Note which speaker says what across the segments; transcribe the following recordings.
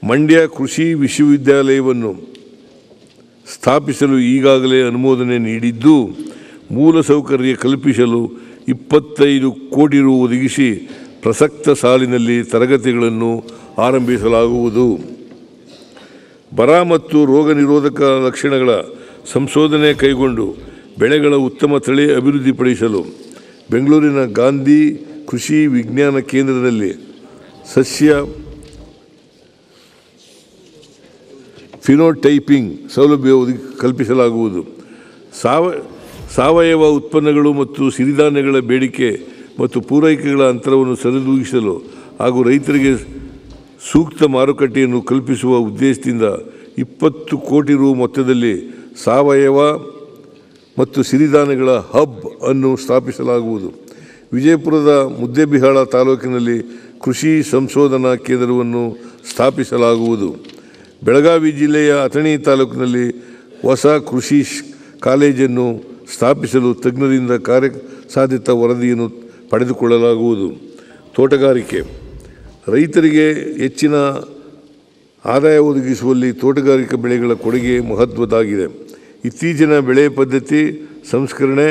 Speaker 1: ಮಂಡ್ಯ ಕೃಷಿ ವಿಶ್ವವಿದ್ಯಾಲಯವನ್ನು ಸ್ಥಾಪಿಸಲು ಈಗಾಗಲೇ ಅನುಮೋದನೆ ನೀಡಿದ್ದು, ಮೂಲಸೌಕರ್ಯ ಕಲ್ಪಿಸಲು 25 ಕೋಟಿ ರು ಒದಗಿಸಿ ಪ್ರಸಕ್ತ ಸಾಲಿನಲ್ಲಿ ತರಗತಿಗಳನ್ನು ಆರಂಭಿಸಲಾಗುವುದು. ಬರ ಮತ್ತು ರೋಗ ನಿರೋಧಕ ಲಕ್ಷಣಗಳ ಸಂಶೋಧನೆ ಕೈಗೊಂಡು ಬೆಳೆಗಳ ಉತ್ತಮ ತಳಿ ಅಭಿವೃದ್ಧಿಪಡಿಸಲು ಬೆಂಗಳೂರಿನ ಗಾಂಧಿ ಕೃಷಿ ವಿಜ್ಞಾನ ಕೇಂದ್ರದಲ್ಲಿ ಸಸ್ಯ ಫಿನೋಟೈಪಿಂಗ್ ಸೌಲಭ್ಯ ಕಲ್ಪಿಸಲಾಗುವುದು. ಸಾವಯವ ಉತ್ಪನ್ನಗಳು ಮತ್ತು ಸಿರಿಧಾನ್ಯಗಳ ಬೇಡಿಕೆ ಮತ್ತು ಪೂರೈಕೆಗಳ ಅಂತರವನ್ನು ಸರಿದೂಗಿಸಲು ಹಾಗೂ ರೈತರಿಗೆ ಸೂಕ್ತ ಮಾರುಕಟ್ಟೆಯನ್ನು ಕಲ್ಪಿಸುವ ಉದ್ದೇಶದಿಂದ 20 ಕೋಟಿ ರು ಮೊತ್ತದಲ್ಲಿ ಸಾವಯವ ಮತ್ತು ಸಿರಿಧಾನ್ಯಗಳ ಹಬ್ ಅನ್ನು ಸ್ಥಾಪಿಸಲಾಗುವುದು. ವಿಜಯಪುರದ ಮುದ್ದೇಬಿಹಾಳ ತಾಲೂಕಿನಲ್ಲಿ ಕೃಷಿ ಸಂಶೋಧನಾ ಕೇಂದ್ರವನ್ನು ಸ್ಥಾಪಿಸಲಾಗುವುದು. ಬೆಳಗಾವಿ ಜಿಲ್ಲೆಯ ಅಥಣಿ ತಾಲೂಕಿನಲ್ಲಿ ಹೊಸ ಕೃಷಿ ಕಾಲೇಜನ್ನು ಸ್ಥಾಪಿಸಲು ತಜ್ಞರಿಂದ ಕಾರ್ಯಸಾಧ್ಯತಾ ವರದಿಯನ್ನು ಪಡೆದುಕೊಳ್ಳಲಾಗುವುದು. ತೋಟಗಾರಿಕೆ ರೈತರಿಗೆ ಹೆಚ್ಚಿನ ಆದಾಯ ಒದಗಿಸುವಲ್ಲಿ ತೋಟಗಾರಿಕಾ ಬೆಳೆಗಳ ಕೊಡುಗೆ ಮಹತ್ವದ್ದಾಗಿದೆ. ಇತ್ತೀಚಿನ ಬೆಳೆ ಪದ್ಧತಿ ಸಂಸ್ಕರಣೆ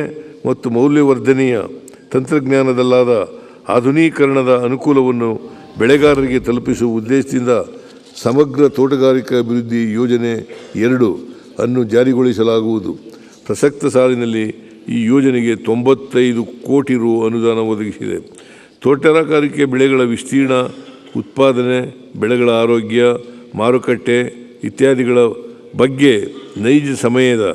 Speaker 1: ಮತ್ತು ಮೌಲ್ಯವರ್ಧನೆಯ ತಂತ್ರಜ್ಞಾನದಲ್ಲಾದ ಆಧುನೀಕರಣದ ಅನುಕೂಲವನ್ನು ಬೆಳೆಗಾರರಿಗೆ ತಲುಪಿಸುವ ಉದ್ದೇಶದಿಂದ ಸಮಗ್ರ ತೋಟಗಾರಿಕಾ ಅಭಿವೃದ್ಧಿ ಯೋಜನೆ 2 ಅನ್ನು ಜಾರಿಗೊಳಿಸಲಾಗುವುದು. ಪ್ರಸಕ್ತ ಸಾಲಿನಲ್ಲಿ ಈ ಯೋಜನೆಗೆ 95 ಕೋಟಿ ರು ಅನುದಾನ ಒದಗಿಸಿದೆ. ತೋಟಗಾರಿಕೆ ಬೆಳೆಗಳ ವಿಸ್ತೀರ್ಣ, ಉತ್ಪಾದನೆ, ಬೆಳೆಗಳ ಆರೋಗ್ಯ, ಮಾರುಕಟ್ಟೆ ಇತ್ಯಾದಿಗಳ ಬಗ್ಗೆ ನೈಜ ಸಮಯದ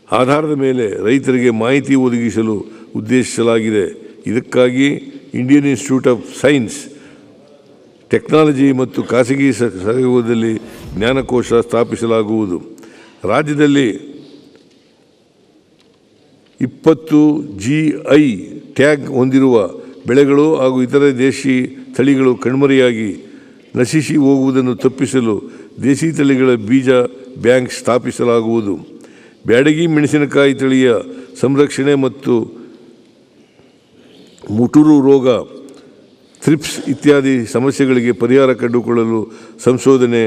Speaker 1: ಆಧಾರದ ಮೇಲೆ ರೈತರಿಗೆ ಮಾಹಿತಿ ಒದಗಿಸಲು ಉದ್ದೇಶಿಸಲಾಗಿದೆ. ಇದಕ್ಕಾಗಿ Indian institute of science technology ಮತ್ತು ಖಾಸಗಿ ಸಹಯೋಗದಲ್ಲಿ ಜ್ಞಾನಕೋಶ ಸ್ಥಾಪಿಸಲಾಗುವುದು. ರಾಜ್ಯದಲ್ಲಿ 20 GI ಟ್ಯಾಗ್ ಹೊಂದಿರುವ ಬೆಳೆಗಳು ಹಾಗೂ ಇತರೆ ದೇಶಿ ತಳಿಗಳು ಕಣ್ಮರೆಯಾಗಿ ನಶಿಸಿ ಹೋಗುವುದನ್ನು ತಪ್ಪಿಸಲು ದೇಸಿ ತಳಿಗಳ ಬೀಜ ಬ್ಯಾಂಕ್ ಸ್ಥಾಪಿಸಲಾಗುವುದು. ಬ್ಯಾಡಗಿ ಮೆಣಸಿನಕಾಯಿ ತಳಿಯ ಸಂರಕ್ಷಣೆ ಮತ್ತು ಮುಟುರು ರೋಗ, ಥ್ರಿಪ್ಸ್ ಇತ್ಯಾದಿ ಸಮಸ್ಯೆಗಳಿಗೆ ಪರಿಹಾರ ಕಂಡುಕೊಳ್ಳಲು ಸಂಶೋಧನೆ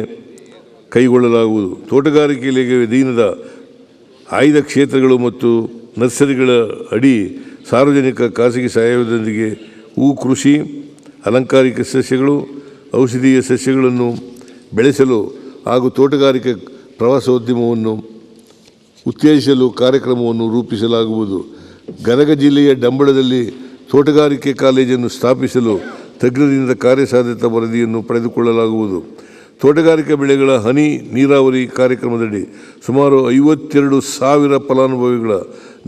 Speaker 1: ಕೈಗೊಳ್ಳಲಾಗುವುದು. ತೋಟಗಾರಿಕೆಗೆ ಅಧೀನದ ಆಯ್ದ ಕ್ಷೇತ್ರಗಳು ಮತ್ತು ನರ್ಸರಿಗಳ ಅಡಿ ಸಾರ್ವಜನಿಕ ಖಾಸಗಿ ಸಹಯೋಗದೊಂದಿಗೆ ಹೂ ಕೃಷಿ, ಅಲಂಕಾರಿಕ ಸಸ್ಯಗಳು, ಔಷಧೀಯ ಸಸ್ಯಗಳನ್ನು ಬೆಳೆಸಲು ಹಾಗೂ ತೋಟಗಾರಿಕೆ ಪ್ರವಾಸೋದ್ಯಮವನ್ನು ಉತ್ತೇಜಿಸಲು ಕಾರ್ಯಕ್ರಮವನ್ನು ರೂಪಿಸಲಾಗುವುದು. ಗದಗ ಜಿಲ್ಲೆಯ ಡಂಬಳದಲ್ಲಿ ತೋಟಗಾರಿಕೆ ಕಾಲೇಜನ್ನು ಸ್ಥಾಪಿಸಲು ತಜ್ಞರಿಂದ ಕಾರ್ಯಸಾಧ್ಯತಾ ವರದಿಯನ್ನು ಪಡೆದುಕೊಳ್ಳಲಾಗುವುದು. ತೋಟಗಾರಿಕಾ ಬೆಳೆಗಳ ಹನಿ ನೀರಾವರಿ ಕಾರ್ಯಕ್ರಮದಡಿ ಸುಮಾರು 52,000 ಫಲಾನುಭವಿಗಳ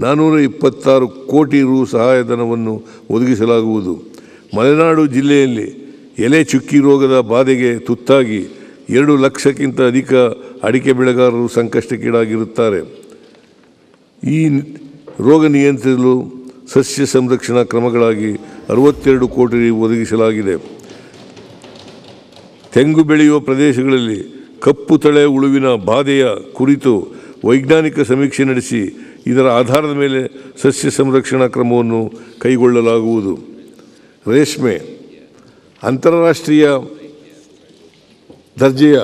Speaker 1: 426 ಕೋಟಿ ರು ಸಹಾಯಧನವನ್ನು ಒದಗಿಸಲಾಗುವುದು. ಮಲೆನಾಡು ಜಿಲ್ಲೆಯಲ್ಲಿ ಎಲೆ ಚುಕ್ಕಿ ರೋಗದ ಬಾಧೆಗೆ ತುತ್ತಾಗಿ 2 ಲಕ್ಷಕ್ಕಿಂತ ಅಧಿಕ ಅಡಿಕೆ ಬೆಳೆಗಾರರು ಸಂಕಷ್ಟಕ್ಕೀಡಾಗಿರುತ್ತಾರೆ. ಈ ರೋಗ ನಿಯಂತ್ರಿಸಲು ಸಸ್ಯ ಸಂರಕ್ಷಣಾ ಕ್ರಮಗಳಾಗಿ 62 ಕೋಟಿ ರು ಒದಗಿಸಲಾಗಿದೆ. ತೆಂಗು ಬೆಳೆಯುವ ಪ್ರದೇಶಗಳಲ್ಲಿ ಕಪ್ಪು ತಳೆ ಹುಳುವಿನ ಬಾಧೆಯ ಕುರಿತು ವೈಜ್ಞಾನಿಕ ಸಮೀಕ್ಷೆ ನಡೆಸಿ ಇದರ ಆಧಾರದ ಮೇಲೆ ಸಸ್ಯ ಸಂರಕ್ಷಣಾ ಕ್ರಮವನ್ನು ಕೈಗೊಳ್ಳಲಾಗುವುದು. ರೇಷ್ಮೆ ಅಂತಾರಾಷ್ಟ್ರೀಯ ದರ್ಜೆಯ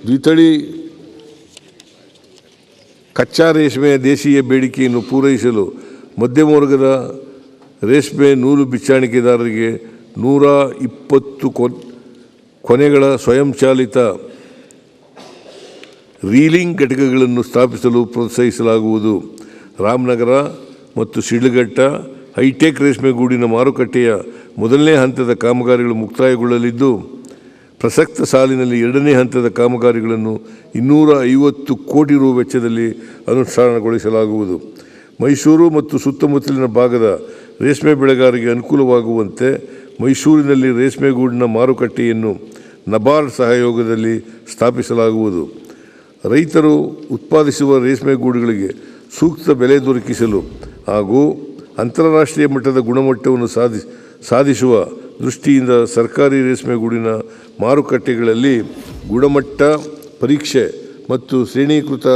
Speaker 1: ದ್ವಿತಳಿ ಕಚ್ಚಾ ರೇಷ್ಮೆಯ ದೇಶೀಯ ಬೇಡಿಕೆಯನ್ನು ಪೂರೈಸಲು ಮಧ್ಯಮ ವರ್ಗದ ರೇಷ್ಮೆ ನೂಲು ಬಿಚ್ಚಾಣಿಕೆದಾರರಿಗೆ 120 ಕೊನೆಗಳ ಸ್ವಯಂಚಾಲಿತ ರೀಲಿಂಗ್ ಘಟಕಗಳನ್ನು ಸ್ಥಾಪಿಸಲು ಪ್ರೋತ್ಸಾಹಿಸಲಾಗುವುದು. ರಾಮನಗರ ಮತ್ತು ಶಿಡ್ಲಘಟ್ಟ ಹೈಟೆಕ್ ರೇಷ್ಮೆಗೂಡಿನ ಮಾರುಕಟ್ಟೆಯ ಮೊದಲನೇ ಹಂತದ ಕಾಮಗಾರಿಗಳು ಮುಕ್ತಾಯಗೊಳ್ಳಲಿದ್ದು, ಪ್ರಸಕ್ತ ಸಾಲಿನಲ್ಲಿ 2ನೇ ಹಂತದ ಕಾಮಗಾರಿಗಳನ್ನು 250 ಕೋಟಿ ರು ವೆಚ್ಚದಲ್ಲಿ ಅನುಷ್ಠಾನಗೊಳಿಸಲಾಗುವುದು. ಮೈಸೂರು ಮತ್ತು ಸುತ್ತಮುತ್ತಲಿನ ಭಾಗದ ರೇಷ್ಮೆ ಬೆಳೆಗಾರರಿಗೆ ಅನುಕೂಲವಾಗುವಂತೆ ಮೈಸೂರಿನಲ್ಲಿ ರೇಷ್ಮೆಗೂಡಿನ ಮಾರುಕಟ್ಟೆಯನ್ನು ನಬಾರ್ಡ್ ಸಹಯೋಗದಲ್ಲಿ ಸ್ಥಾಪಿಸಲಾಗುವುದು. ರೈತರು ಉತ್ಪಾದಿಸುವ ರೇಷ್ಮೆಗೂಡುಗಳಿಗೆ ಸೂಕ್ತ ಬೆಲೆ ದೊರಕಿಸಲು ಹಾಗೂ ಅಂತಾರಾಷ್ಟ್ರೀಯ ಮಟ್ಟದ ಗುಣಮಟ್ಟವನ್ನು ಸಾಧಿಸುವ ದೃಷ್ಟಿಯಿಂದ ಸರ್ಕಾರಿ ರೇಷ್ಮೆಗೂಡಿನ ಮಾರುಕಟ್ಟೆಗಳಲ್ಲಿ ಗುಣಮಟ್ಟ ಪರೀಕ್ಷೆ ಮತ್ತು ಶ್ರೇಣೀಕೃತ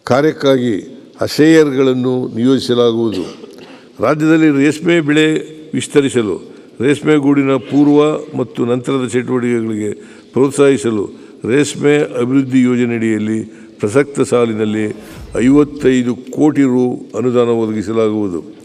Speaker 1: ಕಾರ್ಯಕ್ಕಾಗಿ ಅಶೇಯರ್ಗಳನ್ನು ನಿಯೋಜಿಸಲಾಗುವುದು. ರಾಜ್ಯದಲ್ಲಿ ರೇಷ್ಮೆ ಬೆಳೆ ವಿಸ್ತರಿಸಲು ರೇಷ್ಮೆಗೂಡಿನ ಪೂರ್ವ ಮತ್ತು ನಂತರದ ಚಟುವಟಿಕೆಗಳಿಗೆ ಪ್ರೋತ್ಸಾಹಿಸಲು ರೇಷ್ಮೆ ಅಭಿವೃದ್ಧಿ ಯೋಜನೆಯಡಿಯಲ್ಲಿ ಪ್ರಸಕ್ತ ಸಾಲಿನಲ್ಲಿ 55 ಕೋಟಿ ರು ಅನುದಾನ ಒದಗಿಸಲಾಗುವುದು.